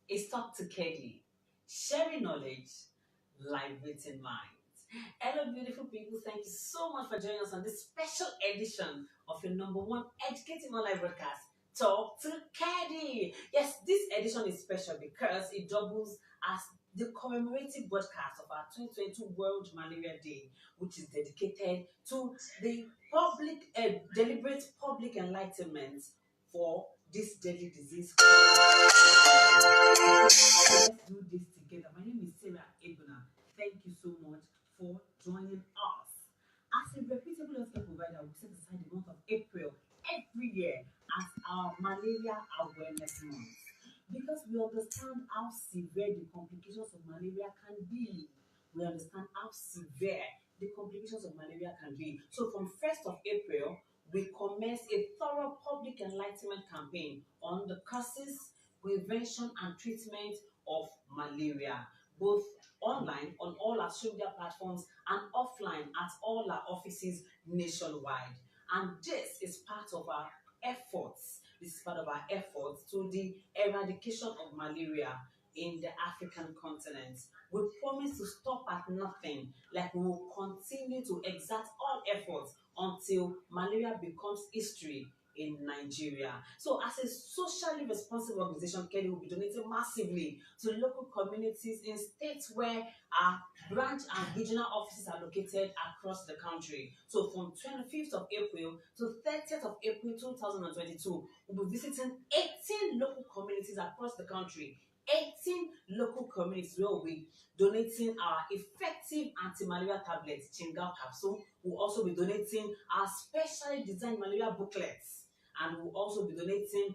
It's Talk to Kelly, sharing knowledge, liberating minds. Hello, beautiful people. Thank you so much for joining us on this special edition of your number one educating online broadcast, Talk to Kelly. Yes, this edition is special because it doubles as the commemorative broadcast of our 2022 World Malaria Day, which is dedicated to the deliberate public enlightenment for this deadly disease. Let's do this together. My name is Sarah Ebuna. Thank you so much for joining us. As a reputable healthcare provider, we set aside the month of April every year as our Malaria Awareness Month because we understand how severe the complications of malaria can be. We understand how severe the complications of malaria can be. So from 1st of April, we commence a thorough public enlightenment campaign on the causes, prevention and treatment of malaria, both online on all our social media platforms and offline at all our offices nationwide. And this is part of our efforts. This is part of our efforts to the eradication of malaria in the African continent. We promise to stop at nothing, like we will continue to exert all efforts until malaria becomes history in Nigeria. So as a socially responsible organization, Kelly will be donating massively to local communities in states where our branch and regional offices are located across the country. So from 25th of April to 30th of April 2022, we'll be visiting 18 local communities across the country. 18 local communities where we'll be donating our effective anti-malaria tablets, Chingal capsule. We'll also be donating our specially designed malaria booklets, and we'll also be donating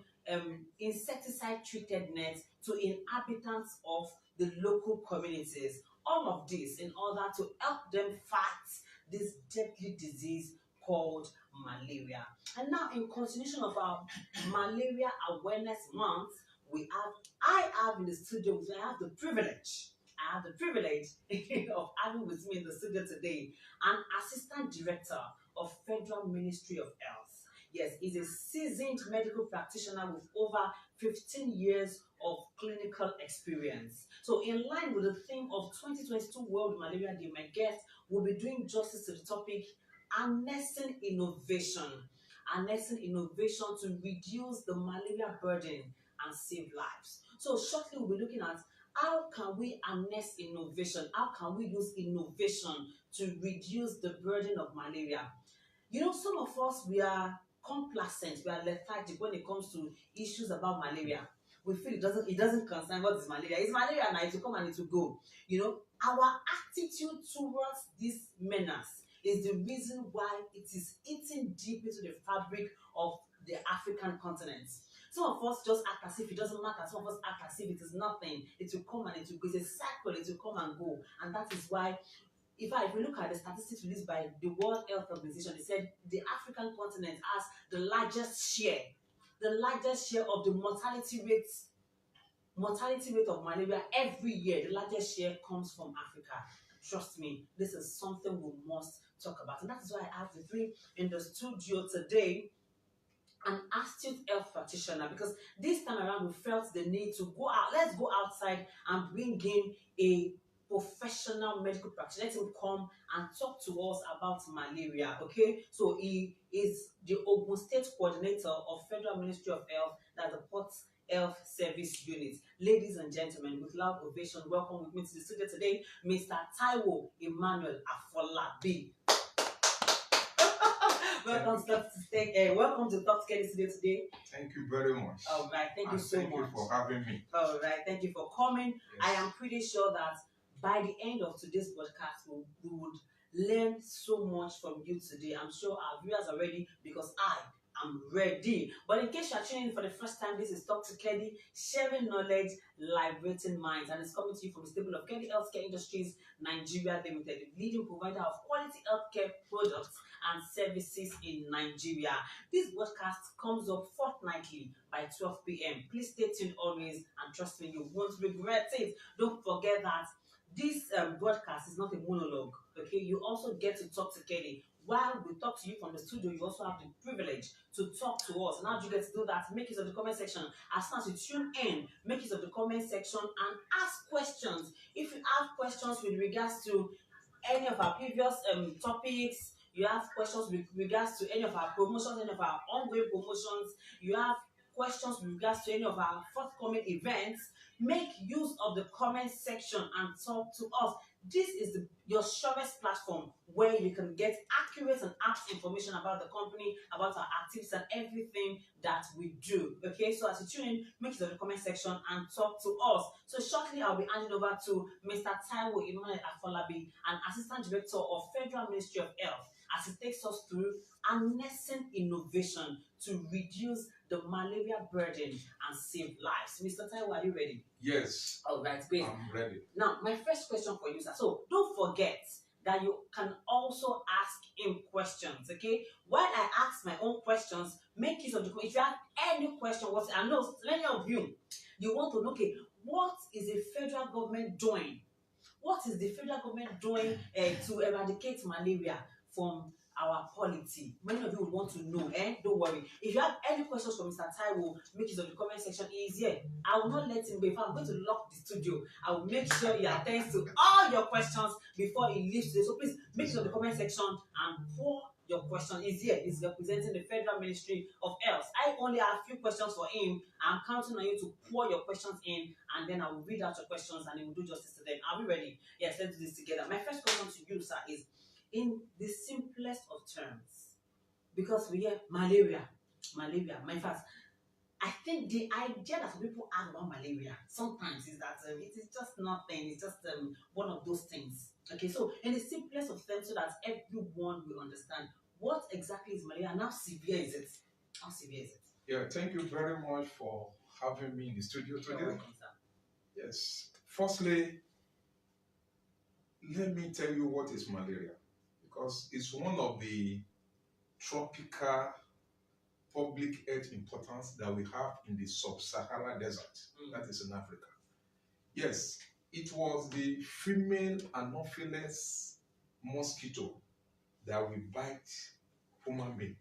insecticide-treated nets to inhabitants of the local communities. All of this in order to help them fight this deadly disease called malaria. And now, in continuation of our Malaria Awareness Month, I have in the studio, I have the privilege of having with me in the studio today an Assistant Director of Federal Ministry of Health. Yes, he's a seasoned medical practitioner with over 15 years of clinical experience. So in line with the theme of 2022 World Malaria Day, my guest will be doing justice to the topic, harnessing innovation. Harnessing innovation to reduce the malaria burden and save lives. So shortly we'll be looking at how can we harness innovation? How can we use innovation to reduce the burden of malaria? You know, some of us, we are complacent, we are lethargic when it comes to issues about malaria. We feel it doesn't concern what is malaria. It's malaria now, it will come and it will go. You know, our attitude towards this menace is the reason why it is eating deep into the fabric of the African continent. Some of us just act as if it doesn't matter. Some of us act as if it is nothing. It will come and it will go. It's a cycle. It will come and go. And that is why, if we look at the statistics released by the World Health Organization, they said the African continent has the largest share of the mortality rate of malaria every year. The largest share comes from Africa. Trust me, this is something we must talk about. And that is why I have the three in the studio today, an astute health practitioner, because this time around we felt the need to go out. Let's go outside and bring in a professional medical practitioner. Let him come and talk to us about malaria. Okay, so he is the Ogun State Coordinator of Federal Ministry of Health, that's the Port Health Service Unit. Ladies and gentlemen, with loud ovation, welcome with me to the studio today, Mr. Taiwo Emmanuel Afolabi. Welcome to Talk Kelly Studio today. Thank you very much. All right, thank you so much. Thank you for having me. All right, thank you for coming. Yes. I am pretty sure that by the end of today's broadcast, we would learn so much from you today. I'm sure our viewers are ready because I am ready. But in case you are tuning in for the first time, this is Talk to Kelly, sharing knowledge, liberating minds, and it's coming to you from the stable of Kelly Healthcare Industries Nigeria Limited, the leading provider of quality healthcare products and services in Nigeria. This broadcast comes up fortnightly by 12 p.m. Please stay tuned always, and trust me, you won't regret it. Don't forget that this broadcast is not a monologue. Okay, you also get to talk to Kelly while we talk to you from the studio, you also have the privilege to talk to us. And how do you get to do that? Make use of the comment section. As soon as you tune in, make use of the comment section and ask questions. If you have questions with regards to any of our previous topics, you have questions with regards to any of our promotions, any of our ongoing promotions, you have questions with regards to any of our forthcoming events, make use of the comment section and talk to us. This is your surest platform where you can get accurate and apt information about the company, about our activities and everything that we do. Okay, so as you tune in, make use of the comment section and talk to us. So shortly, I'll be handing over to Mr. Taiwo Emmanuel Afolabi, an Assistant Director of Federal Ministry of Health, as he takes us through harnessing innovation to reduce the malaria burden and save lives. Mr. Taiwo, are you ready? Yes. All right, great. I'm ready. Now, my first question for you, sir. So don't forget that you can also ask him questions, okay? While I ask my own questions, make use of the, if you have any question, what I know many of you want to know, okay, what is the federal government doing? What is the federal government doing to eradicate malaria from our polity? Many of you would want to know, Don't worry. If you have any questions for Mr. Taiwo, make use of the comment section. He is here. I will not let him go. If I'm going to lock the studio, I will make sure he attends to all your questions before he leaves today. So please make use of the comment section and pour your question. He's here. He's representing the Federal Ministry of Health. I only have a few questions for him. I'm counting on you to pour your questions in, and then I will read out your questions and he will do justice to them. Are we ready? Yes, let's do this together. My first question to you, sir, is in the simplest of terms, because we hear malaria. My first, I think the idea that people have about malaria sometimes is that it is just nothing. It's just one of those things. Okay, so in the simplest of terms, so that everyone will understand what exactly is malaria and how severe is it? How severe is it? Yeah, thank you very much for having me in the studio today. You're welcome, sir. Yes. Firstly, let me tell you what is malaria, because it's one of the tropical public health importance that we have in the sub-Saharan desert, that is in Africa. Yes, it was the female Anopheles mosquito that will bite human being.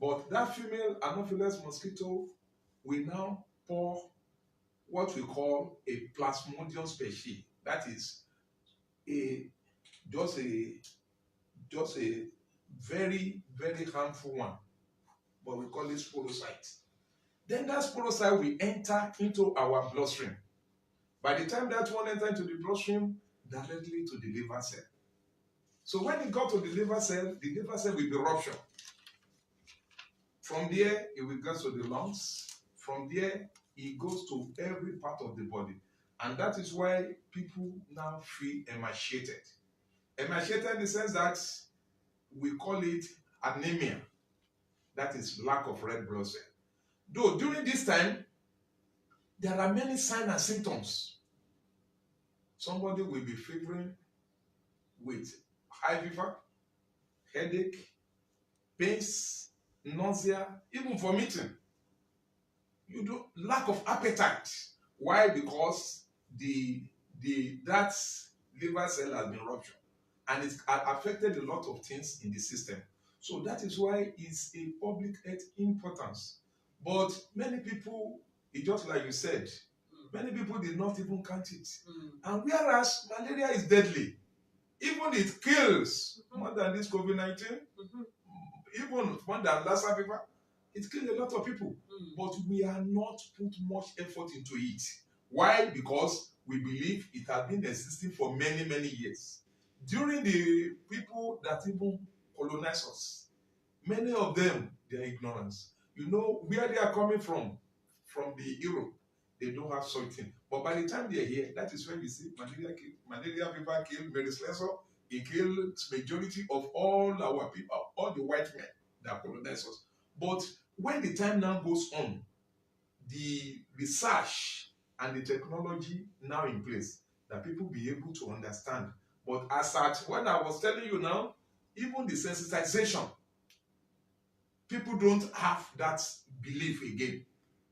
But that female Anopheles mosquito will now pour what we call a Plasmodium species. That is just a very, very harmful one, but we call it sporocyte. Then that sporocyte will enter into our bloodstream. By the time that one enters into the bloodstream, directly to the liver cell. So when it got to the liver cell will be ruptured. From there, it will go to the lungs. From there, it goes to every part of the body. And that is why people now feel emaciated. Emaciated in the sense that we call it anemia. That is lack of red blood cell. Though during this time, there are many signs and symptoms. Somebody will be fevering with high fever, headache, pains, nausea, even vomiting. Lack of appetite. Why? Because that liver cell has been ruptured and it's affected a lot of things in the system. So that is why it's a public health importance. But many people, it's just like you said, many people did not even count it. And whereas malaria is deadly, even it kills more than this COVID-19, even more than Lassa fever, it kills a lot of people. But we are not put much effort into it. Why? Because we believe it has been existing for many, many years. During the people that even colonize us, many of them, their ignorance. You know where they are coming from the Europe. They don't have such thing. But by the time they are here, that is when we see malaria fever kill Mary Slessor. It kills majority of all our people, all the white men that colonize us. But when the time now goes on, the research and the technology now in place, that people be able to understand. But as at when I was telling you now, even the sensitization, people don't have that belief again.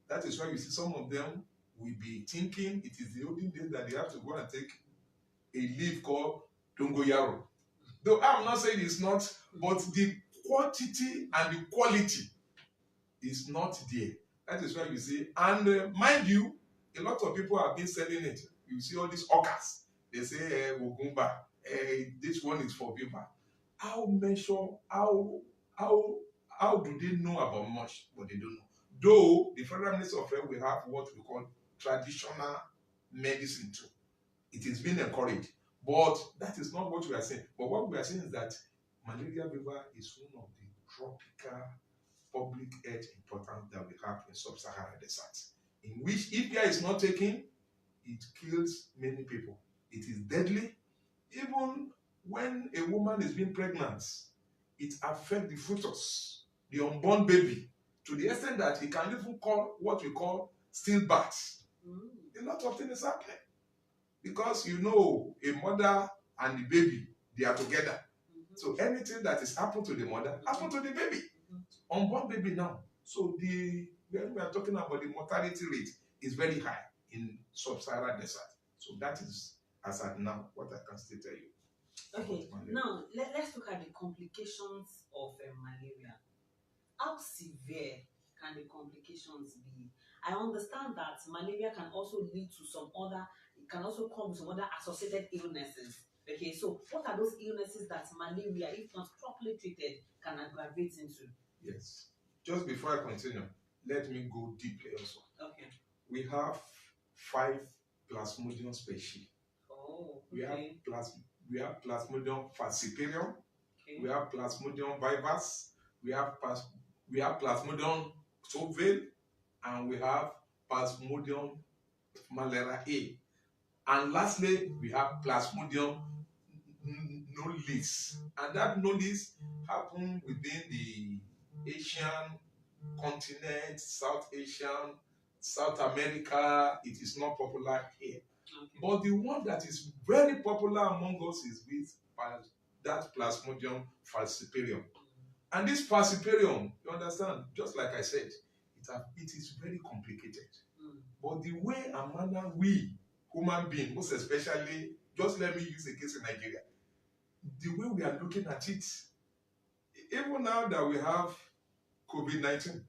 That is why you see some of them will be thinking it is the olden days that they have to go and take a leaf called dongoyaro. Though I'm not saying it's not, but the quantity and the quality is not there. That is why you see, and mind you, a lot of people have been selling it. You see all these hawkers. They say, Wogumba, this one is for people. How measure, how, how do they know about much, but they don't know? Though the Federal Ministry of Health will have what we call traditional medicine too. It is being encouraged. But that is not what we are saying. But what we are saying is that malaria fever is one of the tropical public health importance that we have in sub-Saharan desert, in which if care is not taken, it kills many people. It is deadly. Even when a woman is being pregnant, it affects the fetus, the unborn baby, to the extent that it can even call what we call stillbirth. A lot of things is happening. Because you know, a mother and the baby, they are together. So anything that is happened to the mother, happened to the baby. Unborn baby now. So when we are talking about the mortality rate, is very high in sub-Saharan desert. So that is, as at now, what I can still tell you. Okay, now let's look at the complications of malaria. How severe can the complications be? I understand that malaria can also lead to it can also come with some other associated illnesses. Okay, so what are those illnesses that malaria, if not properly treated, can aggravate into? Yes. Just before I continue, let me go deeply also. Okay. We have 5 plasmodium species. Oh, okay. We have Plasmodium falciparum. Okay. We have Plasmodium vivax. We have Plasmodium subvale, and we have Plasmodium malariae. And lastly, we have Plasmodium nullis. And that nullis happens within the Asian continent, South Asian, South America. It is not popular here. Okay. But the one that is very popular among us is with that Plasmodium falciparum. And this falciparum, you understand, just like I said, it is very complicated. But the way and manner we, human beings, most especially, just let me use a case in Nigeria, the way we are looking at it, even now that we have COVID-19,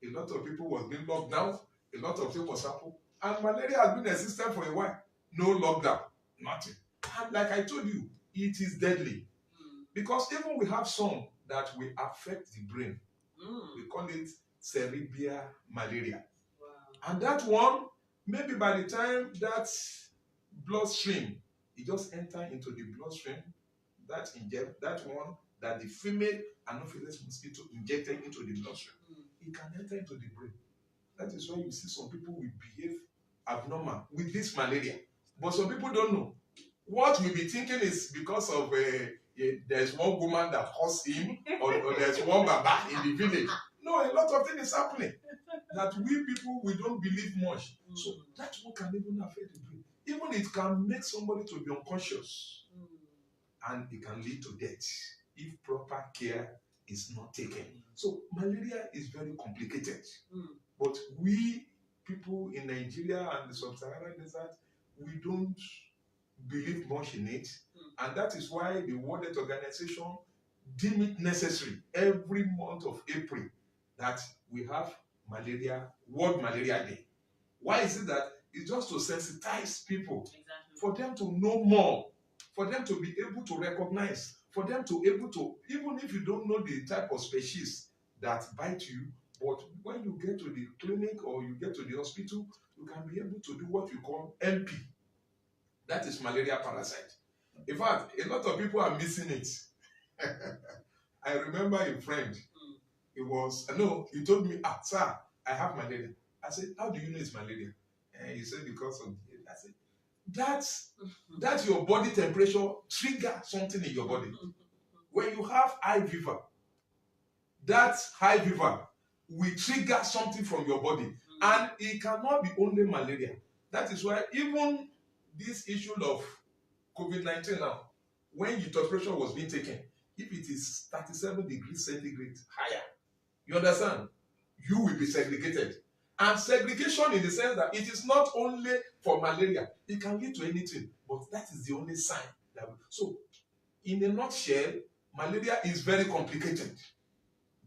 a lot of people was being locked down, a lot of things was happening, and malaria has been existing for a while. No lockdown, nothing. And like I told you, it is deadly. Because even we have some that will affect the brain. We call it cerebral malaria. Wow. And that one, maybe by the time that bloodstream, it just enter into the bloodstream, that one that the female Anopheles mosquito injected into the bloodstream, it can enter into the brain. That is why you see some people will behave abnormal with this malaria. But some people don't know. What we'll be thinking is because of there's one woman that caused him, or there's one baba in the village. No, a lot of things is happening that we people, we don't believe much. So that one can even affect the brain. Even it can make somebody to be unconscious. And it can lead to death if proper care is not taken. So malaria is very complicated. But we people in Nigeria and the sub-Saharan desert, we don't believe much in it. And that is why the World Health Organization deem it necessary every month of April that we have World Malaria Day. Why is it that? It's just to sensitize people, for them to know more, for them to be able to recognize, for them to be able to, even if you don't know the type of species that bite you, but when you get to the clinic or you get to the hospital, you can be able to do what we call MP. That is malaria parasite. In fact, a lot of people are missing it. I remember a friend, he told me, sir, I have malaria. I said, how do you know it's malaria? And he said, because of the, I said, that's your body temperature trigger something in your body. When you have high fever, that high fever will trigger something from your body. And it cannot be only malaria. That is why even this issue of COVID-19 now, when your temperature was being taken, if it is 37 degrees centigrade higher, you understand, you will be segregated. And segregation in the sense that it is not only for malaria, it can lead to anything, but that is the only sign. So in a nutshell, malaria is very complicated.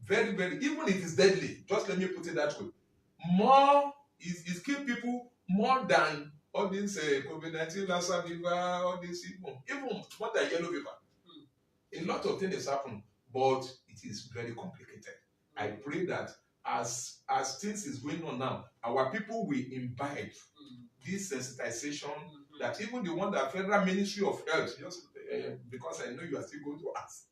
Very, very, even it is deadly. Just let me put it that way. More is kill people more than all these COVID-19, Lassa fever, all these even more than yellow fever. A lot of things happen, but it is very complicated. I pray that as things is going on now, our people will imbibe this sensitization, that even the one that Federal Ministry of Health, just because I know you are still going to ask,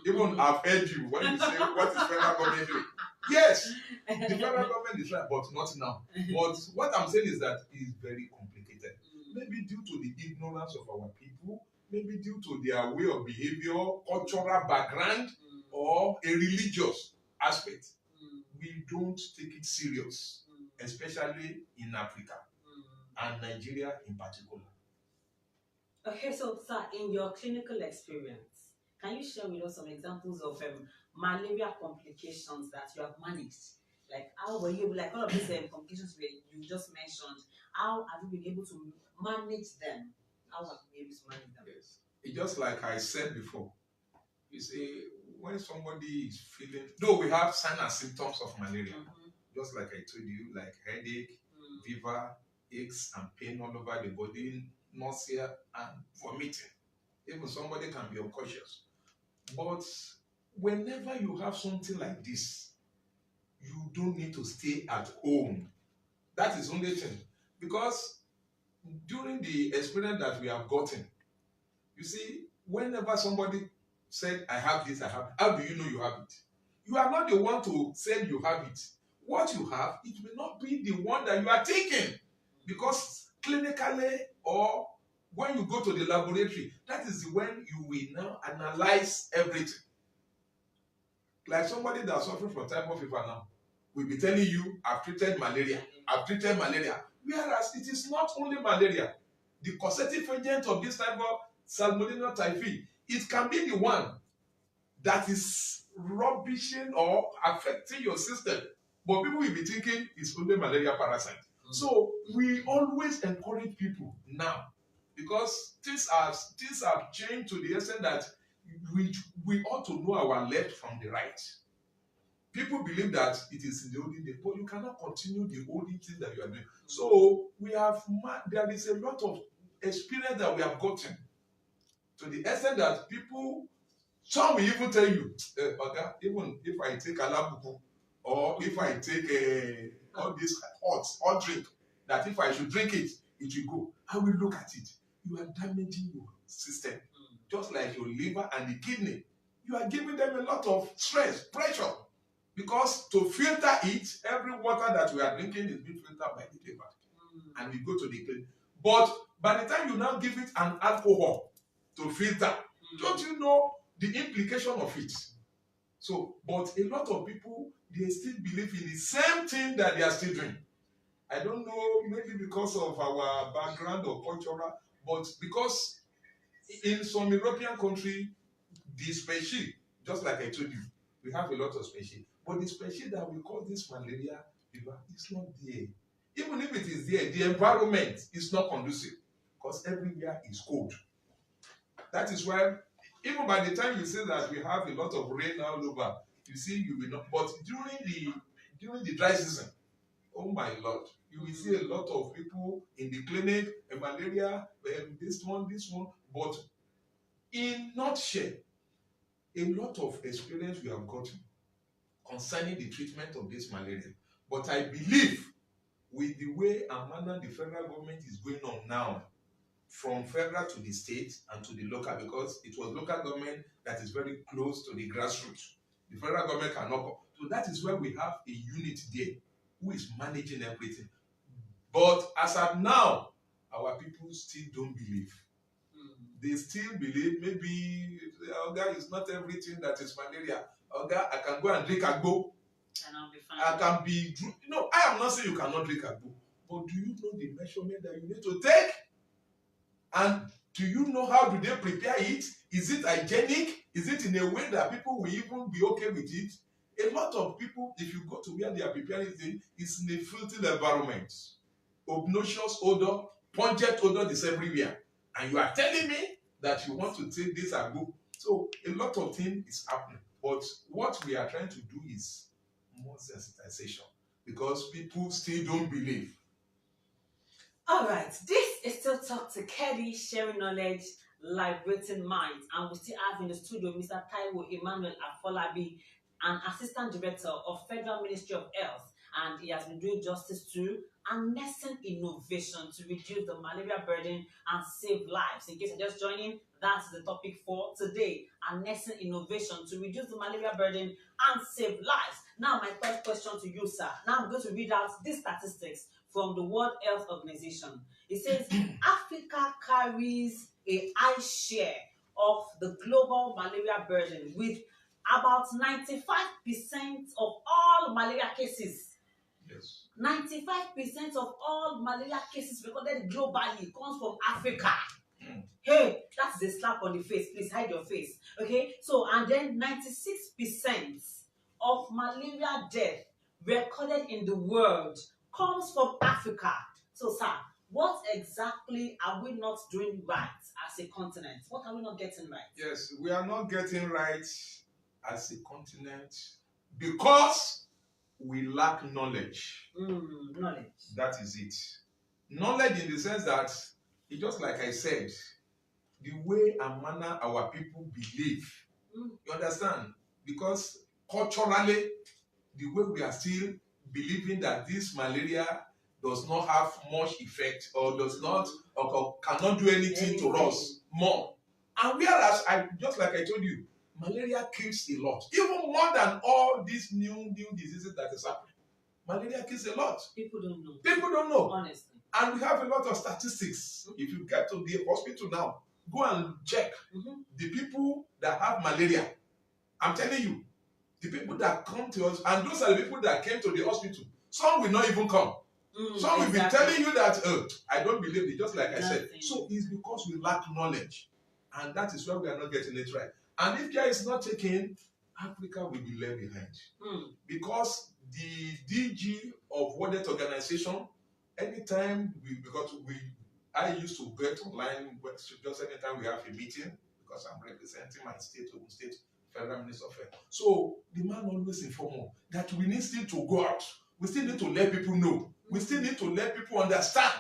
even I've heard you when you say what is federal government doing. Yes, the federal government is right, but not now. But what I'm saying is that it is very complicated. Maybe due to the ignorance of our people, maybe due to their way of behavior, cultural background, or a religious aspect. We don't take it serious, especially in Africa and Nigeria in particular. Okay, so sir, in your clinical experience, can you share with us some examples of malaria complications that you have managed? Like how were you able, like all of these complications you just mentioned, how have you been able to manage them? How have you been able to manage them? Yes. It's just like I said before. You see, when somebody is feeling, though we have signs and symptoms of malaria, just like I told you, like headache, fever, aches and pain all over the body, nausea and vomiting. Even somebody can be unconscious. But whenever you have something like this, you don't need to stay at home. That is the only thing. Because during the experience that we have gotten, you see, whenever somebody said, I have this, I have it, how do you know you have it? You are not the one to say you have it. What you have, it may not be the one that you are taking. Because clinically, or when you go to the laboratory, that is when you will now analyze everything. Like somebody that's suffering from typhoid fever now will be telling you, I've treated malaria, I've treated malaria. Whereas it is not only malaria. The causative agent of this type of Salmonella typhi, it can be the one that is rubbishing or affecting your system. But people will be thinking it's only malaria parasite. So we always encourage people now, because things have changed to the extent that we ought to know our left from the right. People believe that it is in the olden days, but you cannot continue the olden thing that you are doing. So there is a lot of experience that we have gotten, to the extent that people, some will even tell you, even if I take alabuku, or if I take all this hot drink, that if I should drink it, it will go. I will look at it. You are damaging your system, just like your liver and the kidney. You are giving them a lot of stress, pressure, because to filter it, every water that we are drinking is being filtered by the liver, and we go to the clinic. But by the time you now give it an alcohol to filter, don't you know the implication of it? So, but a lot of people, they still believe in the same thing that they are still doing. I don't know, maybe because of our background or cultural, but because in some European country, the species, just like I told you, we have a lot of species, but the species that we call this malaria fever is not there. Even if it is there, the environment is not conducive, because everywhere is cold. That is why, even by the time you say that we have a lot of rain all over, you see, you will not. But during the dry season, oh my Lord, you will see a lot of people in the clinic, malaria, this one. But in nutshell, a lot of experience we have gotten concerning the treatment of this malaria. But I believe with the way and manner the federal government is going on now, from federal to the state and to the local, because it was local government that is very close to the grassroots. The federal government cannot come. So that is where we have a unit there who is managing everything. But as of now, our people still don't believe. They still believe maybe, Oga, is not everything that is malaria. Oga, I can go and drink agbo. And I'll be fine. I can be, I am not saying you cannot drink agbo. But do you know the measurement that you need to take? And do you know how do they prepare it? Is it hygienic? Is it in a way that people will even be okay with it? A lot of people, if you go to where they are preparing it, it's in a filthy environment. Obnoxious odor, pungent odor is everywhere. And you are telling me that you want to take this and go. So a lot of things is happening. But what we are trying to do is more sensitization because people still don't believe. All right, this is still Talk to Keddy, sharing knowledge, liberating minds, and we still have in the studio Mr. Taiwo Emmanuel Afolabi, an assistant director of Federal Ministry of Health, and he has been doing justice to harnessing innovation to reduce the malaria burden and save lives. In case you're just joining, that's the topic for today: harnessing innovation to reduce the malaria burden and save lives. Now, my first question to you, sir. Now, I'm going to read out these statistics from the World Health Organization. It says Africa carries a high share of the global malaria burden with about 95% of all malaria cases. Yes. 95% of all malaria cases recorded globally comes from Africa. Mm. Hey, that's a slap on the face. Please hide your face. Okay? So, and then 96% of malaria death recorded in the world comes from Africa. So, sir, what exactly are we not doing right as a continent? What are we not getting right? Yes, we are not getting right as a continent because we lack knowledge. Knowledge. That is it. Knowledge in the sense that, it's just like I said, the way and manner our people believe. You understand? Because culturally, the way we are still believing that this malaria does not have much effect or does not or cannot do anything to us more. And whereas just like I told you, malaria kills a lot, even more than all these new diseases that is happening. Malaria kills a lot. People don't know. People don't know. Honestly. And we have a lot of statistics. If you get to the hospital now, go and check the people that have malaria. I'm telling you, the people that come to us, and those are the people that came to the hospital. Some will not even come. Some will be telling you that, I don't believe it, just like I said. So it's because we lack knowledge. And that is why we are not getting it right. And if care is not taken, Africa will be left behind. Because the DG of World Health Organization, anytime I used to get online, just anytime we have a meeting, because I'm representing my state, Ogun State, Federal Minister of Health. So the man always inform us that we need still to go out. We still need to let people know. We still need to let people understand.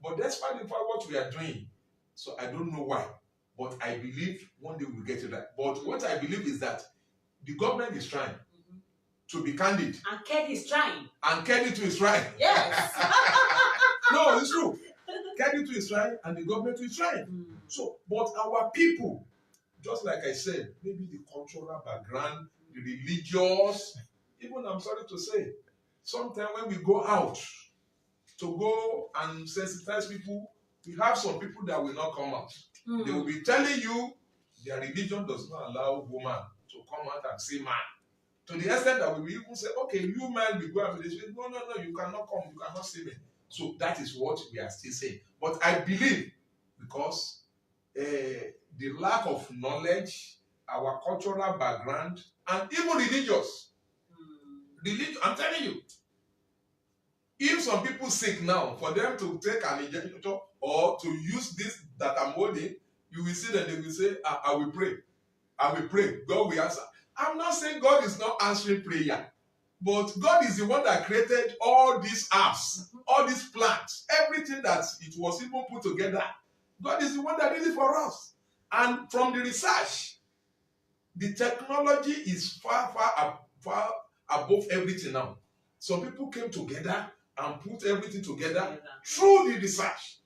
But despite the fact what we are doing, so I don't know why, but I believe one day we'll get it right. But what I believe is that the government is trying, to be candid. And Keddy is trying. And Keddy too is trying. Yes. No, it's true. Keddy too is trying, and the government too is trying. So, but our people, just like I said, maybe the cultural background, the religious, even I'm sorry to say, sometimes when we go out to go and sensitize people, we have some people that will not come out. They will be telling you their religion does not allow woman to come out and see man. To the extent that we will even say, okay, you man will go and be this. No, you cannot come, you cannot see me. So that is what we are still saying. But I believe because the lack of knowledge, our cultural background, and even religious. Religion, I'm telling you, if some people sick now, for them to take an injection or to use this that I'm holding, you will see that they will say, I will pray. I will pray. God will answer. I'm not saying God is not answering prayer, but God is the one that created all these herbs, all these plants, everything that it was even put together. God is the one that did it for us. And from the research, the technology is far above everything now. Some people came together and put everything together through the research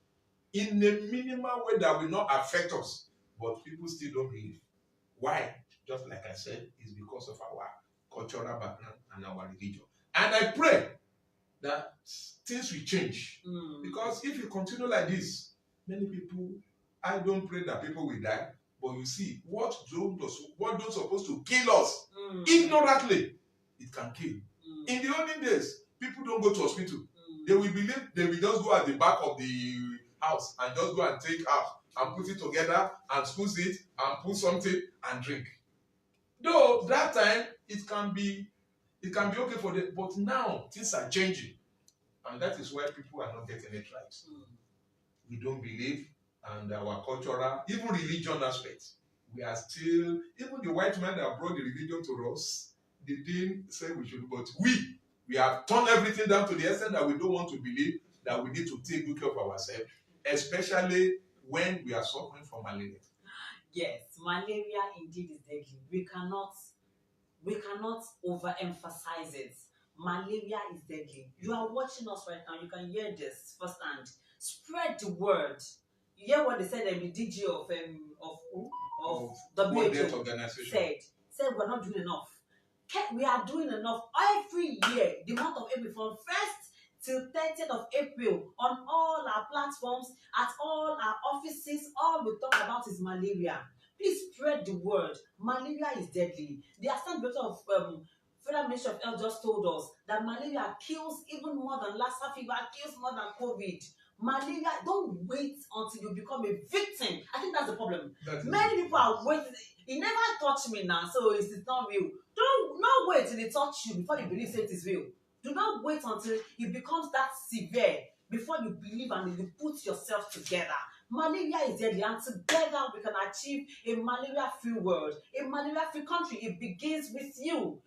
in a minimal way that will not affect us. But people still don't believe. Why? Just like I said, it's because of our cultural background and our religion. And I pray that things will change. Because if you continue like this, many people, I don't pray that people will die, but you see, what those supposed to kill us ignorantly, it can kill. In the olden days, people don't go to hospital. They will believe they will just go at the back of the house and just go and take herbs and put it together and squeeze it and put something and drink. Though that time it can be okay for them, but now things are changing, and that is why people are not getting it right. We don't believe, and our cultural, even religion aspect. We are still, even the white man that brought the religion to us, they didn't say we should, but we have turned everything down to the extent that we don't want to believe that we need to take good care of ourselves, especially when we are suffering from malaria. Yes, malaria indeed is deadly. We cannot overemphasize it. Malaria is deadly. You are watching us right now. You can hear this firsthand. Spread the word. You hear what they said? The DG of who? Of World Health WHO Organization said we're not doing enough. We are doing enough every year. The month of April, from 1st till 30th of April, on all our platforms, at all our offices, all we talk about is malaria. Please spread the word. Malaria is deadly. The Assistant Director of Federal Ministry of Health just told us that malaria kills even more than Lassa fever, kills more than COVID. Malaria, don't wait until you become a victim. I think that's the problem. Many people are waiting. It never touched me now, so it's not real. Don't not wait till it touch you before you believe it is real. Do not wait until it becomes that severe before you believe and you put yourself together. Malaria is deadly, and together we can achieve a malaria-free world, a malaria-free country. It begins with you.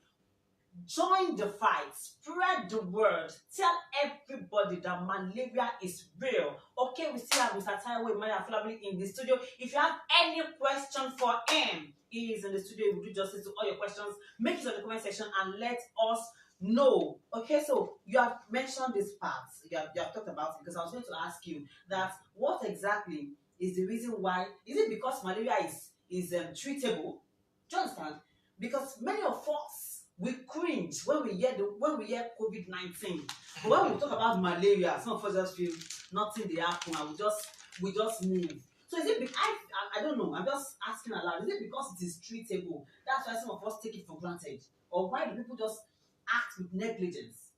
Join the fight, spread the word, tell everybody that malaria is real. Okay, we still have Mr. Taiwo Emmanuel in the studio. If you have any question for him, he is in the studio. He will do justice to all your questions. Make it on the comment section and let us know. Okay, so you have mentioned this part. You have talked about it, because I was going to ask you that what exactly is the reason why? Is it because malaria is treatable? Do you understand? Because many of us, we cringe when we hear COVID-19. But when we talk about malaria, some of us just feel nothing they happen, and we just move. So is it? I don't know. I'm just asking aloud. Is it because it is treatable? That's why some of us take it for granted, or why do people just act with negligence?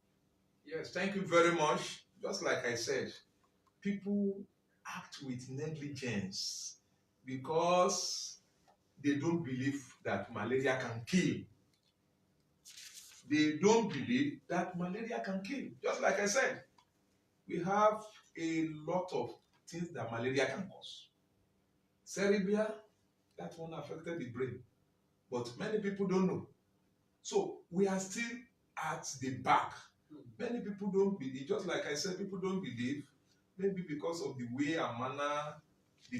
Yes, thank you very much. Just like I said, people act with negligence because they don't believe that malaria can kill. They don't believe that malaria can kill. Just like I said, we have a lot of things that malaria can cause. Cerebral, that one affected the brain. But many people don't know. So we are still at the back. Many people don't believe, just like I said, people don't believe, maybe because of the way and manner, the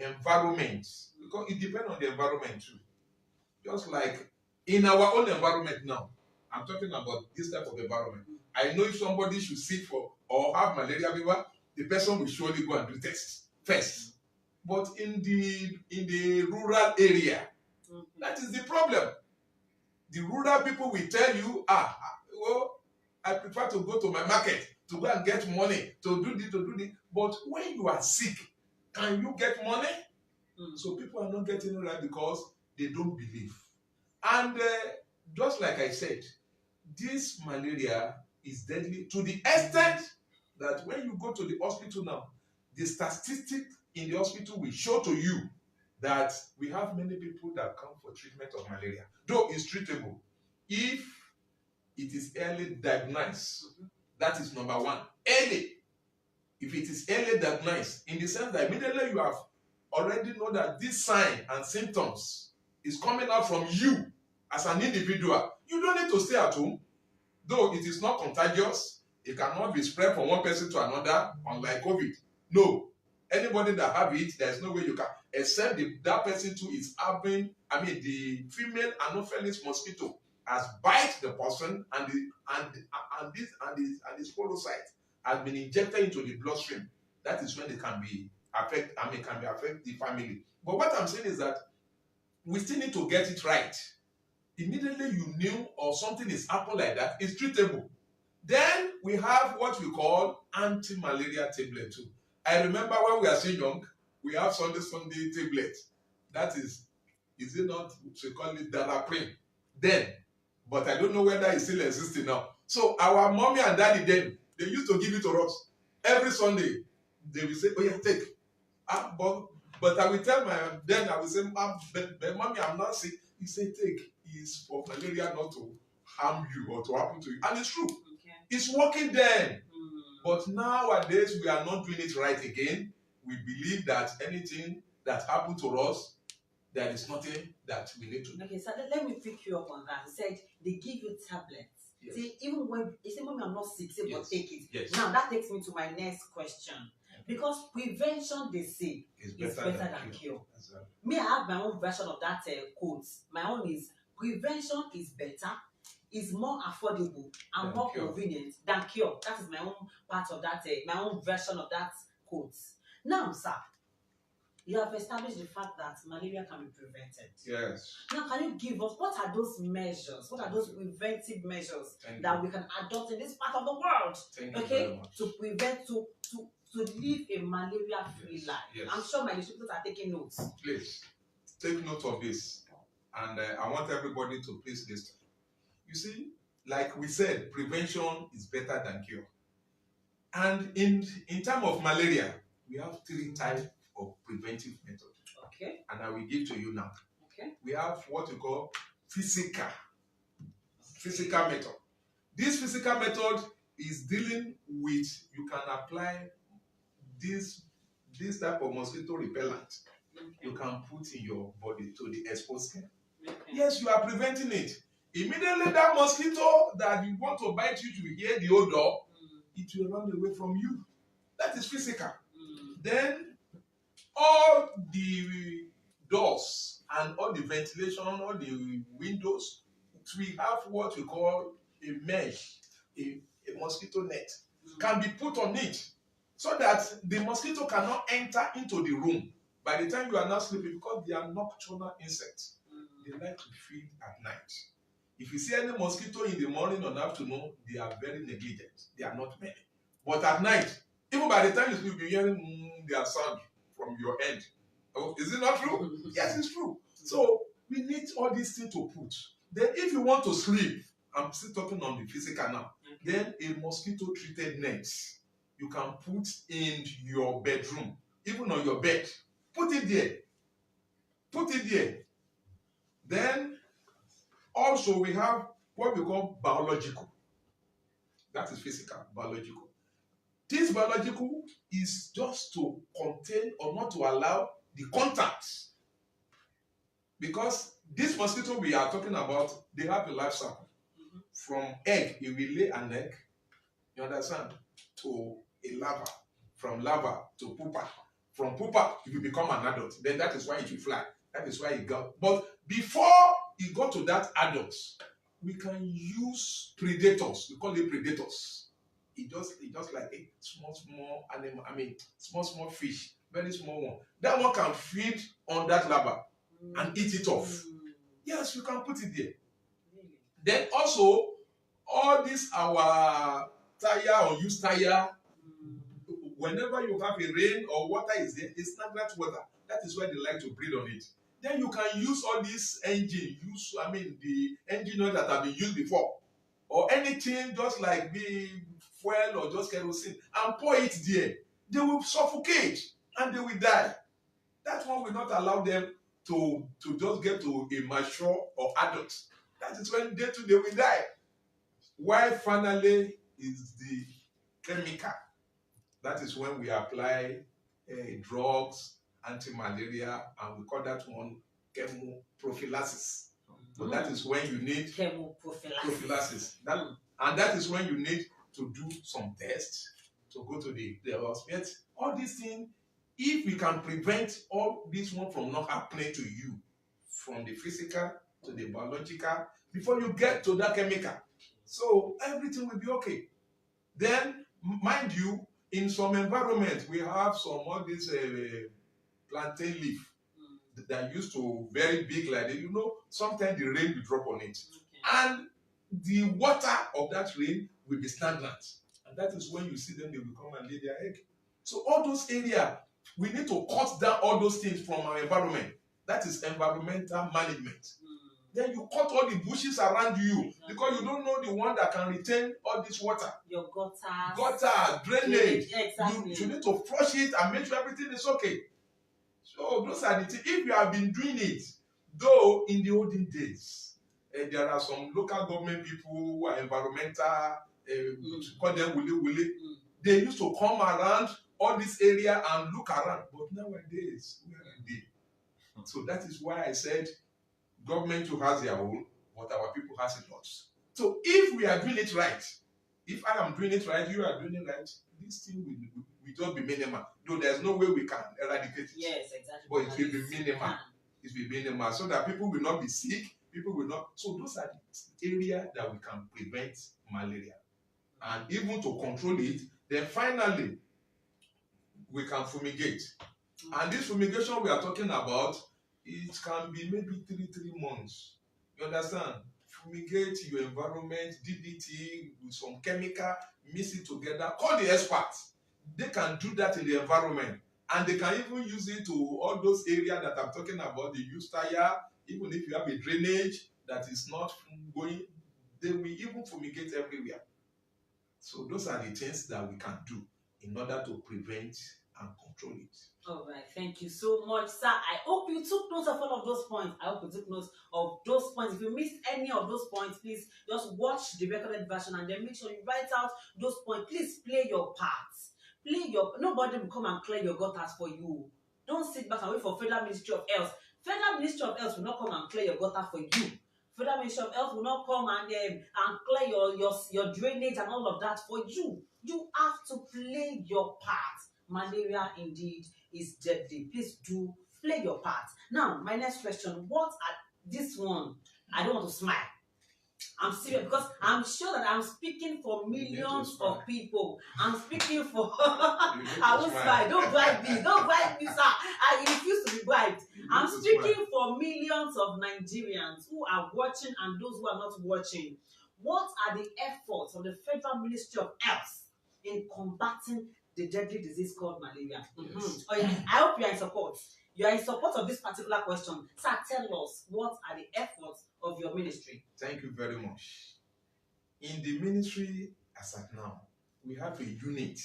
environment. Because it depends on the environment too. Just like in our own environment now, I'm talking about this type of environment. I know if somebody should sick for or have malaria fever, the person will surely go and do tests first. But in the rural area, that is the problem. The rural people will tell you, well, I prefer to go to my market to go and get money to do this. But when you are sick, can you get money? So people are not getting it right because they don't believe. And just like I said, this malaria is deadly to the extent that when you go to the hospital now, the statistics in the hospital will show to you that we have many people that come for treatment of malaria, though it's treatable if it is early diagnosed. That is number one. Early. If it is early diagnosed, in the sense that immediately you have already know that this sign and symptoms is coming out from you as an individual, you don't need to stay at home. Though it is not contagious, it cannot be spread from one person to another, unlike COVID. No. Anybody that have it, there is no way you can, except that person too is having, the female Anopheles mosquito has bite the person, and the sporocyte has been injected into the bloodstream. That is when it can be affect the family. But what I'm saying is that we still need to get it right. Immediately you knew or something is happening like that, it's treatable. Then we have what we call anti-malaria tablet too. I remember when we are still young, we have Sunday tablet. That is it not, we call it Daraprim then, but I don't know whether it's still existing now. So our mommy and daddy then, they used to give it to us every Sunday. They will say, oh yeah, take. But I will tell I will say, but mommy, I'm not sick. He said, take. It's for malaria not to harm you or to happen to you. And it's true. Okay. It's working then. But nowadays, we are not doing it right again. We believe that anything that happened to us, there is nothing that we need to do. Okay, so let me pick you up on that. He said they give you tablets. Yes. See, even when you say, "Mommy, I'm not sick," say, Yes. "But take it." Yes. Now that takes me to my next question. Because prevention, they say, is better than cure. Exactly. Me, I have my own version of that quote. My own is prevention is better, is more affordable, and more convenient than cure. That is my own part of that, my own version of that quote. Now, sir, you have established the fact that malaria can be prevented. Yes. Now, can you give us, what are those measures? What are those preventive measures that we can adopt in this part of the world? Thank you very much. To prevent, to live a malaria-free life. Yes. I'm sure my distributors are taking notes. Please, take note of this. And I want everybody to please listen. You see, like we said, prevention is better than cure. And in terms of malaria, we have 3 types of preventive methods. Okay. And I will give to you now. Okay. We have what we call physical method. This physical method is dealing with, you can apply this type of mosquito repellent. You can put in your body to the exposed skin. Yes, you are preventing it. Immediately that mosquito that you want to bite you to hear the odor, it will run away from you. That is physical. Then all the doors and all the ventilation, all the windows, we have what we call a mesh, a mosquito net, can be put on it so that the mosquito cannot enter into the room by the time you are not sleeping, because they are nocturnal insects. They like to feed at night. If you see any mosquito in the morning or afternoon, they are very negligent. They are not many. But at night, even by the time you sleep, you're hearing their sound from your end. Oh, is it not true? Yes, it's true. So we need all these things to put. Then if you want to sleep, I'm still talking on the physical now, then a mosquito-treated net you can put in your bedroom, even on your bed. Put it there. Put it there. Then also we have what we call biological. That is physical, biological. This biological is just to contain or not to allow the contact. Because this mosquito we are talking about, they have a life cycle. From egg, it will lay an egg, you understand, to a larva. From larva to pupa. From pupa, it will become an adult. Then that is why it will fly. That is why it got. But before it got to that adult, we can use predators. We call it predators. It just like a small animal. I mean, small fish, very small one. That one can feed on that larva and eat it off. Yes, you can put it there. Then also, all this our tire or used tire, whenever you have a rain or water is there, it's not that water. That is why they like to breathe on it. Then you can use all this engine, the engine oil that have been used before, or anything just like the fuel or just kerosene, and pour it there. They will suffocate and they will die. That one will not allow them to just get to a mature or adult. That is when they too they will die. Why finally is the chemical. That is when we apply drugs, anti-malaria, and we call that one chemoprophylaxis. So that is when you need chemoprophylaxis. That is when you need to do some tests, to go to the hospital. All these things, if we can prevent all this one from not happening to you, from the physical to the biological, before you get to that chemical, so everything will be okay. Then, mind you, in some environments, we have some all this plantain leaf that used to very big like that. You know, sometimes the rain will drop on it. And the water of that rain will be stagnant. And that is when you see them, they will come and lay their egg. So all those areas, we need to cut down all those things from our environment. That is environmental management. Then you cut all the bushes around you because you don't know the one that can retain all this water. Your gutter, drainage. Exactly. You need to flush it and make sure everything is okay. So those are the things. If you have been doing it, though in the olden days, there are some local government people who are environmental, call them wuli. They used to come around all this area and look around. But nowadays, where are they? So that is why I said government too has their own, but our people has a lot. So if we are doing it right, if I am doing it right, you are doing it right, this thing will just be minimal. Though there's no way we can eradicate it. Yes, exactly. But it will be minimal. It will be minimal so that people will not be sick. People will not. So those are the areas that we can prevent malaria. And even to control it, then finally, we can fumigate. And this fumigation we are talking about, it can be maybe 3 months. You understand? Fumigate your environment, DDT with some chemical, mix it together. Call the experts. They can do that in the environment. And they can even use it to all those areas that I'm talking about. They use tire, even if you have a drainage that is not going, they will even fumigate everywhere. So those are the things that we can do in order to prevent and control it. All right, thank you so much, sir. I hope you took notes of all of those points. I hope you took notes of those points. If you missed any of those points, please just watch the recorded version and then make sure you write out those points. Please play your parts. Nobody will come and clear your gutters for you. Don't sit back and wait for Federal Ministry of Health. Federal Ministry of Health will not come and clear your gutter for you. Federal Ministry of Health will not come and clear your drainage and all of that for you. You have to play your part. Malaria indeed is deadly. Please do play your part. Now, my next question, what are this one? I don't want to smile. I'm serious because I'm sure that I'm speaking for millions of people. I'm speaking for I won't smile. Don't bribe me. Don't bribe me, sir. I refuse to be bribed. I'm speaking for millions of Nigerians who are watching and those who are not watching. What are the efforts of the Federal Ministry of Health in combating the deadly disease called malaria? Yes. Oh, yeah. I hope you are in support. You are in support of this particular question. Sir, tell us, what are the efforts of your ministry? Thank you very much. In the ministry, as at now, we have a unit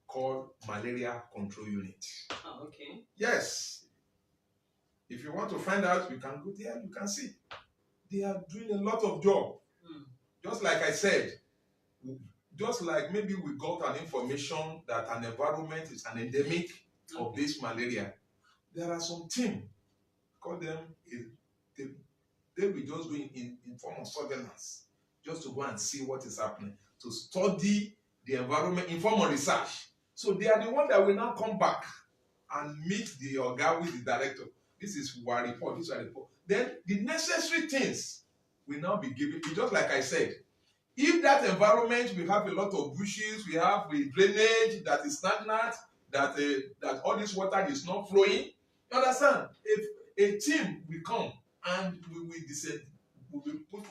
called Malaria Control Unit. Oh, okay. Yes. If you want to find out, you can go there, you can see. They are doing a lot of job. Just like I said, just like maybe we got an information that an environment is an endemic of this malaria, there are some team, call them, they will just go in form of surveillance, just to go and see what is happening, to study the environment in form of research. So they are the one that will now come back and meet the organ with the director. This is our report, this is our report. Then the necessary things will now be given. It's just like I said, if that environment, we have a lot of bushes, we have a drainage that is stagnant, that all this water is not flowing, you understand? If a team will come and we will put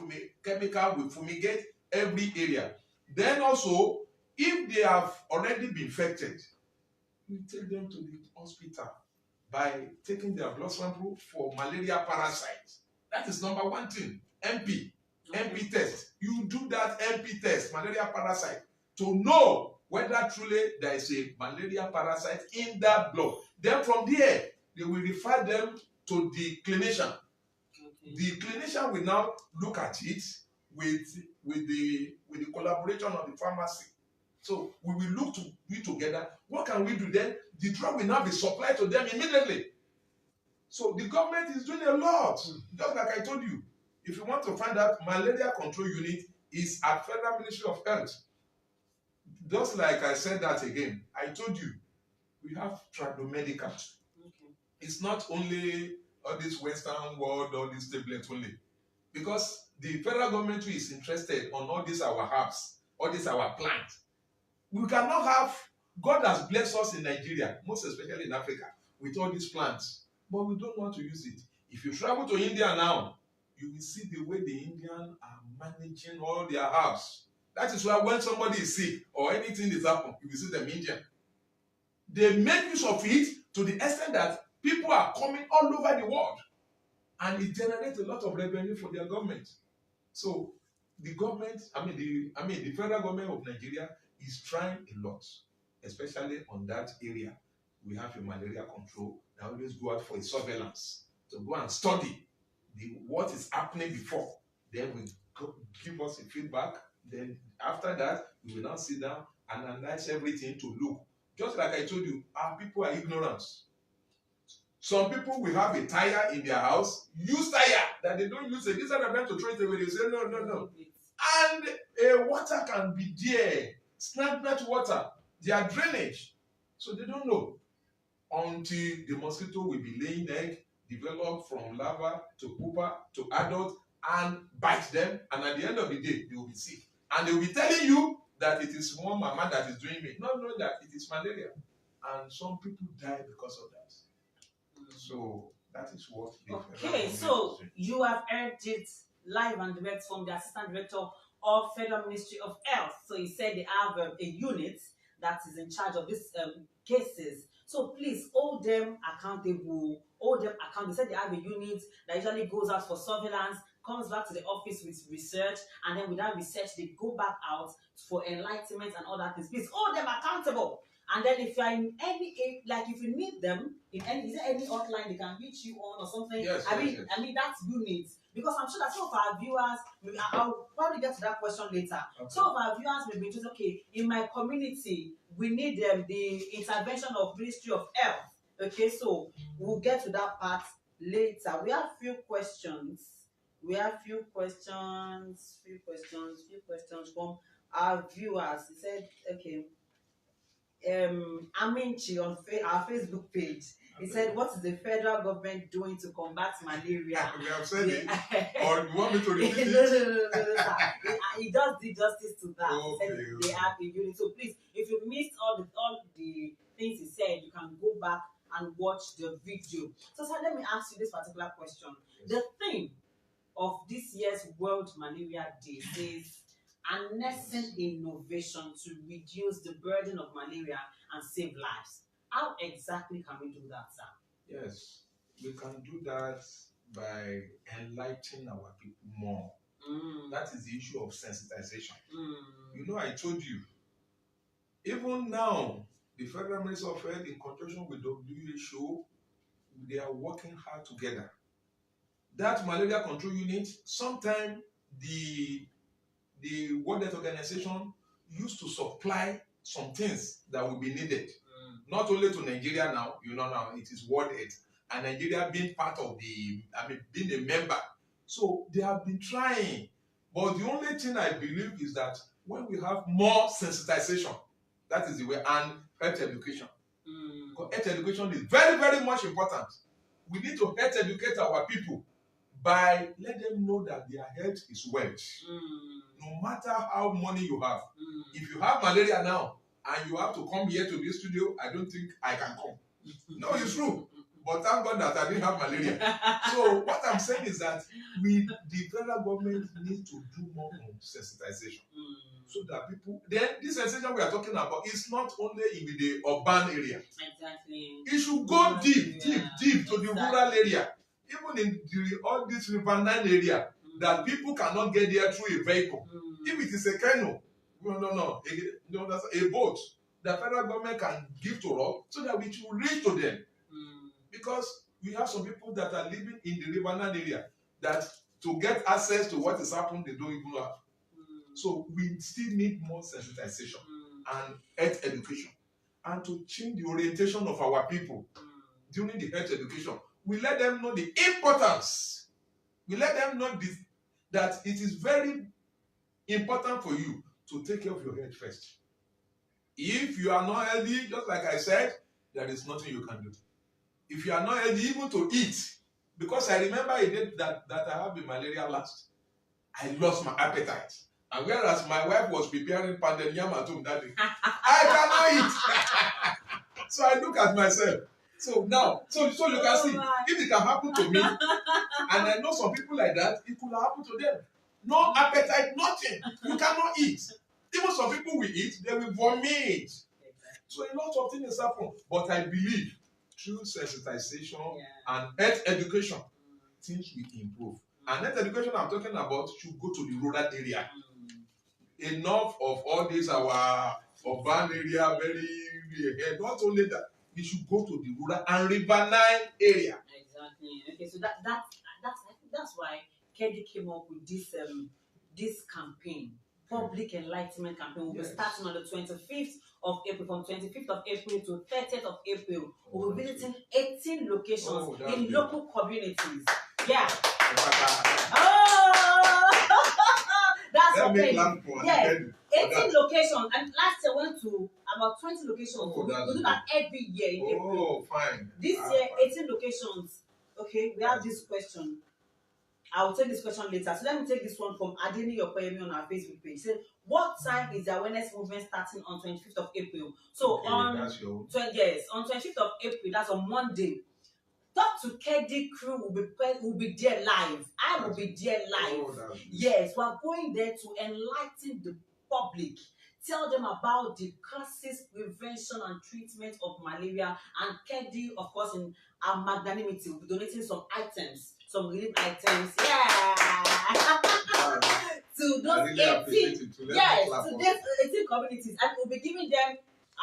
chemical, we fumigate every area. Then also, if they have already been infected, we take them to the hospital by taking their blood sample for malaria parasites. That is number one thing. MP test. You do that MP test, malaria parasite, to know whether truly there is a malaria parasite in that blood. Then from there, they will refer them to the clinician. The clinician will now look at it with the collaboration of the pharmacy. So we will look to it together. What can we do then? The drug will now be supplied to them immediately. So the government is doing a lot. Just like I told you, if you want to find out, malaria control unit is at Federal Ministry of Health. Just like I said that again, I told you, we have tradomedical. It's not only all this Western world, all these tablets only. Because the federal government is interested on all these our herbs, all these our plants. We cannot have, God has blessed us in Nigeria, most especially in Africa, with all these plants. But we don't want to use it. If you travel to India now, you will see the way the Indians are managing all their herbs. That is why when somebody is sick or anything is happening, you will see them Indian. They make use of it to the extent that people are coming all over the world. And it generates a lot of revenue for their government. So the government, the federal government of Nigeria is trying a lot, especially on that area. We have a malaria control. They always go out for a surveillance to go and study what is happening before. Then we give us a feedback. Then after that, we will now sit down and analyze everything to look. Just like I told you, our people are ignorant. Some people will have a tire in their house, use tire that they don't use it. Instead of them to throw it away, they say, no, no, no. And water can be there, stagnant water, their drainage. So they don't know until the mosquito will be laying egg, develop from larva to pupa to adult, and bite them. And at the end of the day, they will be sick. And they will be telling you that it is one mama that is doing it, not knowing that it is malaria. And some people die because of that. So that is what. Okay, so you have heard it live and direct from the Assistant Director of Federal Ministry of Health. So he said they have a unit that is in charge of these cases. So please hold them accountable. Hold them accountable. They said they have a unit that usually goes out for surveillance, comes back to the office with research, and then with that research, they go back out for enlightenment and other things. Please hold them accountable. And then if you are in any, like if you need them in any, is there any hotline they can reach you on or something? Yes, I mean that's unit, because I'm sure that some of our viewers, I'll probably get to that question later. Okay. Some of our viewers may be just okay. In my community, we need the intervention of Ministry of Health. Okay, so we'll get to that part later. We have few questions. We have few questions from our viewers. He said, okay. Aminchi on our Facebook page. He said, "What is the federal government doing to combat malaria?" We have said it. Or you want me to repeat it? No. He just did justice to that. Okay, he said they have a unit. So please, if you missed all the things he said, you can go back and watch the video. So let me ask you this particular question. Yes. The theme of this year's World Malaria Day is harnessing innovation to reduce the burden of malaria and save lives. How exactly can we do that, sir? Yes, we can do that by enlightening our people more. That is the issue of sensitization. You know, I told you, even now, the Federal Ministry of Health, in conjunction with WHO, they are working hard together. That malaria control unit, sometimes the World Health Organization used to supply some things that will be needed. Not only to Nigeria now, now it is World Health. And Nigeria being part of being a member. So they have been trying. But the only thing I believe is that when we have more sensitization, that is the way, and health education. Because health education is very, very much important. We need to health educate our people by letting them know that their health is wealth. No matter how money you have. If you have malaria now and you have to come here to this studio, I don't think I can come. No, it's true. But thank God that I didn't have malaria. So what I'm saying is that the federal government needs to do more on sensitization. So that people, then this sensitization we are talking about is not only in the urban area. Exactly. It should go deep to the rural area. Even in all this riverine area, that people cannot get there through a vehicle. If it is a canoe, a boat, the federal government can give to us so that we should reach to them. Because we have some people that are living in the riverine area that to get access to what is happening, they don't even have. So we still need more sensitization and health education, and to change the orientation of our people during the health education. We let them know the importance. We let them know that it is very important for you to take care of your health first. If you are not healthy, just like I said, there is nothing you can do. If you are not healthy, even to eat, because I remember a day that I had the malaria last, I lost my appetite. And whereas my wife was preparing pounded yam at home that day, I cannot eat. So I look at myself. So now, so you can see, if it can happen to me, and I know some people like that, it could happen to them. No appetite, nothing. You cannot eat. Even some people will eat, they will vomit. So a lot of things happen. But I believe through sensitization and health education, things will improve. And health education I'm talking about should go to the rural area. Enough of all this, our urban area, not only that, we should go to the rural and riverine area. Exactly. Okay, so I think that's why Kedi came up with this campaign, public enlightenment campaign will be Yes. starting on the 25th of April, from 25th of April to 30th of April. We'll be visiting 18 locations in local communities. Yeah. Oh, that's okay. Yes, 18 locations. And last year went to about 20 locations. We do that every year in April. Fine. This year, 18 locations. Okay, we have this question. I will take this question later. So let me take this one from Adini Yokoyemi on our Facebook page. Say, what time is the awareness movement starting on 25th of April? So on 25th of April, that's on Monday. Talk to KD crew will be there live. I will be there live. Yes, we are going there to enlighten the public. Tell them about the causes, prevention, and treatment of malaria. And KD, of course, in our magnanimity, will be donating some items, some relief items. Yeah. To those 18, yes, to these 18 communities. And we'll be giving them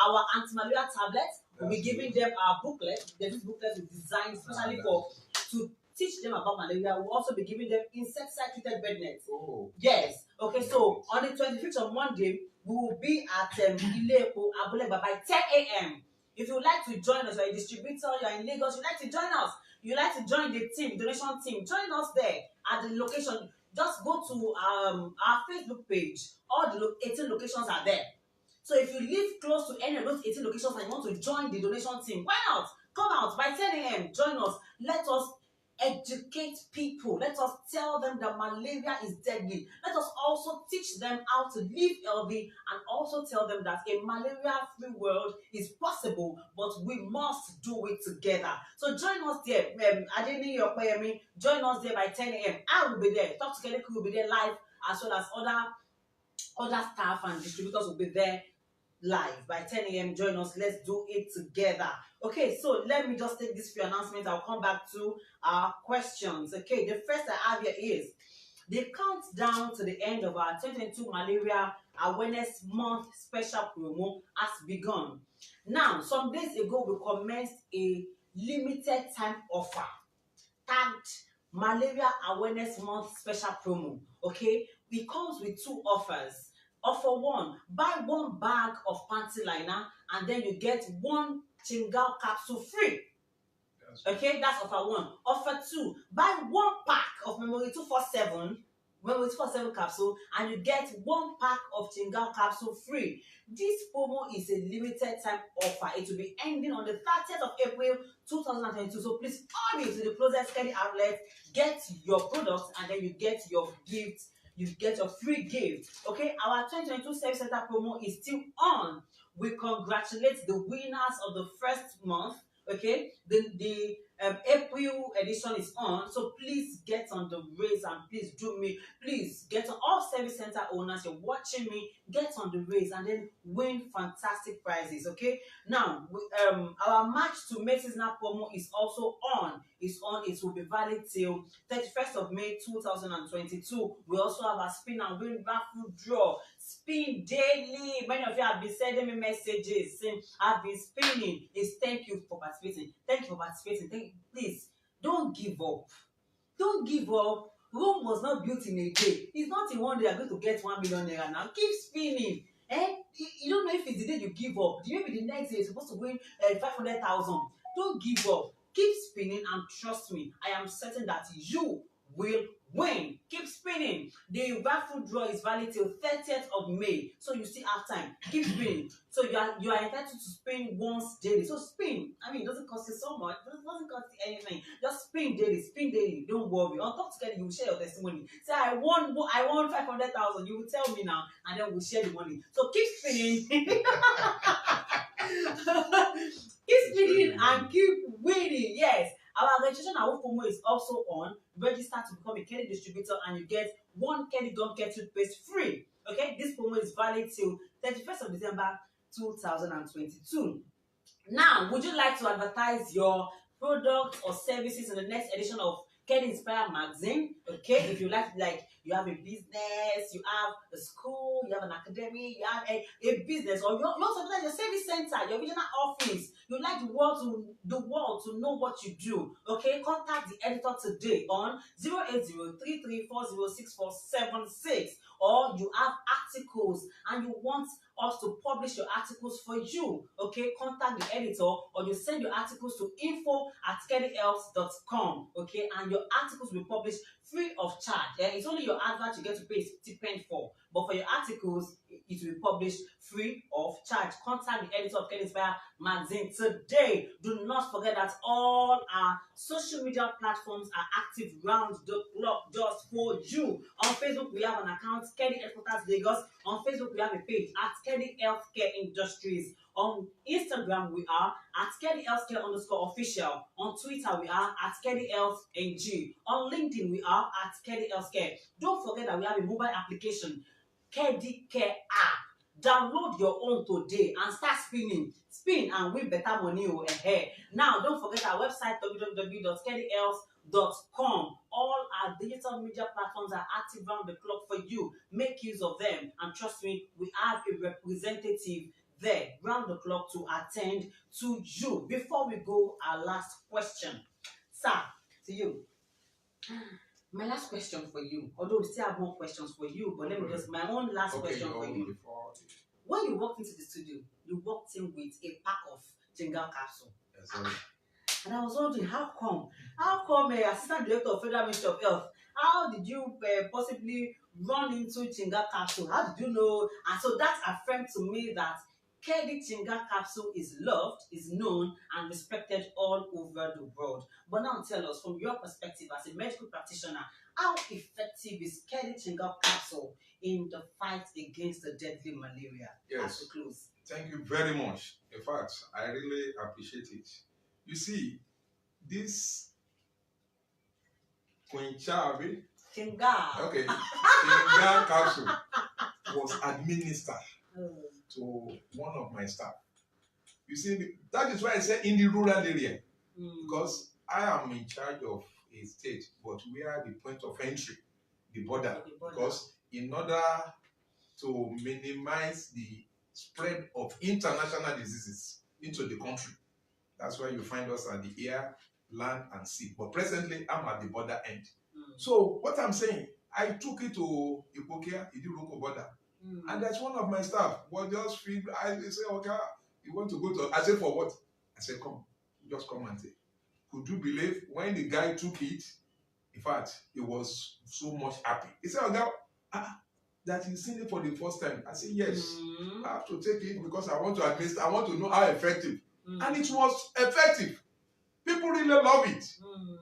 our anti-malaria tablets. We'll be giving them our booklet. There's this booklet we designed especially to teach them about malaria. We'll also be giving them insecticide-treated bed nets. Yes. Okay, so on the 25th of Monday, we will be at Ilepo Abuleba by 10 a.m. If you would like to join us, you're a distributor, you're in Lagos, you'd like to join us, you'd like to join the team, donation team, join us there at the location. Just go to our Facebook page. All the 18 locations are there. So if you live close to any of those 18 locations and you want to join the donation team, why not? Come out by 10 a.m. Join us. Let us educate people. Let us tell them that malaria is deadly. Let us also teach them how to live healthy and also tell them that a malaria-free world is possible, but we must do it together. So join us there. Adeni Yokoyemi, join us there by 10 a.m. I will be there. Talk to Kelly will be there live, as well as other staff and distributors will be there live by 10 a.m. Join us. Let's do it together. Okay, so let me just take this few announcements. I'll come back to our questions. Okay, the first I have here is the countdown to the end of our 2022 Malaria Awareness Month special promo has begun. Now, some days ago, we commenced a limited time offer tagged Malaria Awareness Month special promo. Okay, it comes with two offers. Offer one, buy one bag of panty liner and then you get one chingal capsule free. Okay, that's offer one. Offer two, buy one pack of Memory 247 capsule and you get one pack of chingal capsule free. This promo is a limited time offer. It will be ending on the 30th of April 2022. So please hurry to the closest Kelly outlet, get your products, and then you get your gift. You get your free gift. Okay, our 2022 Service Center promo is still on. We congratulate the winners of the first month. Okay, the April edition is on, so please get on the race and please get on. All service center owners, you're watching me, get on the race and then win fantastic prizes. Okay, now our March to May seasonal promo is also on. It's on. It will be valid till 31st of May 2022. We also have a spin and win raffle draw. Spin daily. Many of you have been sending me messages saying I've been spinning. It's thank you for participating. Thank you for participating. Please don't give up. Don't give up. Rome was not built in a day. It's not in one day you're going to get 1 million naira now. Keep spinning. You don't know if it's the day you give up. Maybe the next day you're supposed to win 500,000. Don't give up. Keep spinning and trust me, I am certain that you will win. Keep spinning. The raffle draw is valid till 30th of May. So you still have time. Keep spinning. So you are entitled to spin once daily. So spin. I mean, it doesn't cost you so much. It doesn't cost you anything. Just spin daily. Spin daily. Don't worry. On top together, you will share your testimony. Say, I won 500,000. You will tell me now, and then we'll share the money. So keep spinning. Keep spinning and keep winning. Yes. Our registration and promo is also on. Register to become a Kelly distributor and you get one Kelly Gum Care toothpaste free. Okay, this promo is valid till 31st of December 2022. Now, would you like to advertise your products or services in the next edition of Kelly Inspire magazine? Okay, if you like you have a business, you have a school, you have an academy, you have a business, or you also have your service center, your regional office, You like the world to know what you do. Okay, contact the editor today on 08033406476, or you have articles and you want us to publish your articles for you. Okay, contact the editor, or you send your articles to info@kellyhealth.com. Okay, and your articles will be published free of charge. It's only your advert you get to pay stipend for, but for your articles, it will be published free of charge. Contact the editor of Kelly Inspire magazine today. Do not forget that all our social media platforms are active round the clock just for you. On Facebook, we have an account, Kelly Headquarters Lagos. On Facebook, we have a page at Kelly Healthcare Industries. On Instagram, we are at Kelly Healthcare_official. On Twitter, we are at Kelly Health NG. On LinkedIn, we are at Kelly Healthcare. Don't forget that we have a mobile application, Kelly Care app. Download your own today and start spinning. Spin and win better money. Now, don't forget our website, www.kellyhealth.com. All our digital media platforms are active round the clock for you. Make use of them. And trust me, we have a representative there round the clock to attend to you. Before we go, our last question. Sir, to you. My last question for you, although we still have more questions for you, but let me just, my own last question for you. When you walked into the studio, you walked in with a pack of Chingal capsule. Yes, and I was wondering, how come Assistant Director of Federal Ministry of Health, how did you possibly run into Chingal capsule? How did you know? And so that affirmed to me that Kelly Chingal capsule is loved, is known, and respected all over the world. But now tell us, from your perspective as a medical practitioner, how effective is Kelly Chingal capsule in the fight against the deadly malaria? Yes. As we close. Thank you very much. In fact, I really appreciate it. You see, this Queen Chavi, Chingal capsule was administered to one of my staff. You see, that is why I say in the rural area, because I am in charge of a state, but we are the point of entry, the border. Because in order to minimize the spread of international diseases into the country, that's why you find us at the air, land, and sea. But presently, I'm at the border end. So what I'm saying, I took it to Ipokia, Idiroko border. And there's one of my staff was just feel. I say, okay, you want to go to? I said, for what? I said, come, just come and take. Could you believe when the guy took it? In fact, he was so much happy. He said, okay, that he's seen it for the first time. I said, yes, I have to take it because I want to administer. I want to know how effective, and it was effective. People really love it.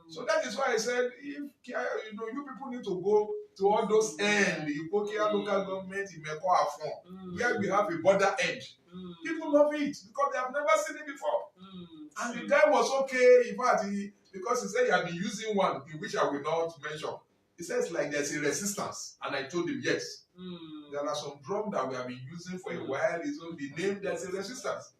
So that is why I said, if you people need to go to all those ends, the Ipokia local government, Imeko Afon, where we have a border end. People love it because they have never seen it before. And the guy was okay. In fact, because he said he had been using one, in which I will not mention. He says like there's a resistance, and I told him yes. There are some drugs that we have been using for a while. It's on the name. There's a resistance.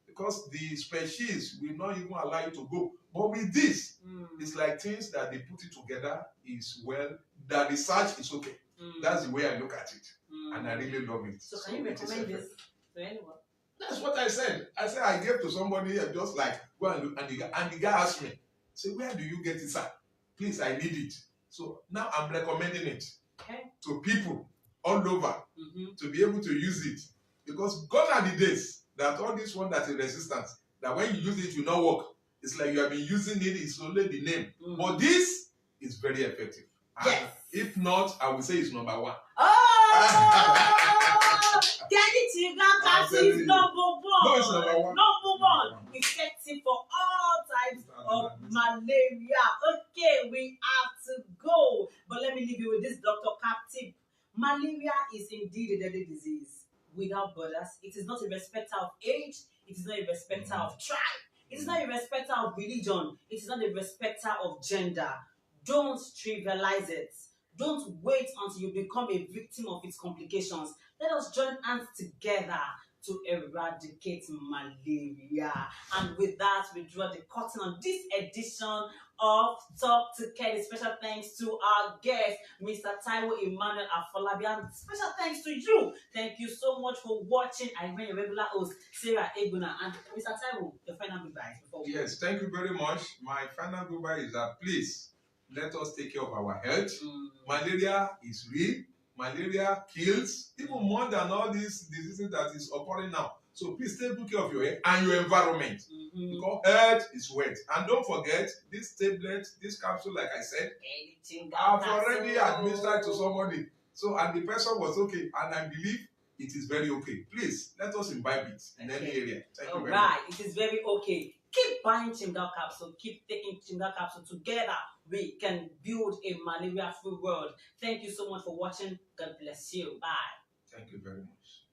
Because the species will not even allow you to go. But with this, it's like things that they put it together is well, the research is okay. That's the way I look at it. And I really love it. So can you recommend this to anyone? That's what I said. I said I gave to somebody and just like, go and look. And the guy asked me, say, where do you get it, sir? Please, I need it. So now I'm recommending it to people all over to be able to use it. Because gone are the days that all this one that is resistance, that when you use it, will not work. It's like you have been using it, it's only the name. But this is very effective. Yes. If not, I would say it's number one. Kelly Chingal capsule is number one. No, it's number one. Number one. Effective for all types of malaria. Okay, we have to go. But let me leave you with this Dr. Captive. Malaria is indeed a deadly disease without borders. It is not a respecter of age. It is not a respecter of tribe. It is not a respecter of religion. It is not a respecter of gender. Don't trivialize it. Don't wait until you become a victim of its complications. Let us join hands together to eradicate malaria. And with that, we draw the curtain on this edition of Talk to Kelly. Special thanks to our guest, Mr. Taiwo Emmanuel Afolabi, and special thanks to you. Thank you so much for watching. I remain your regular host, Sarah Eguna, and Mr. Taiwo, your final goodbye before we Yes, thank you very much. My final goodbye is that please let us take care of our health. Malaria is real. Malaria kills even more than all these diseases that is occurring now. So please take good care of your health and your environment. Because earth is wet. And don't forget, this tablet, this capsule, like I said, I've already administered to somebody. So, and the person was okay. And I believe it is very okay. Please, let us imbibe it in any area. Thank you very much. It is very okay. Keep buying Chingal capsule. Keep taking Chingal capsule. Together, we can build a malaria-free world. Thank you so much for watching. God bless you. Bye. Thank you very much.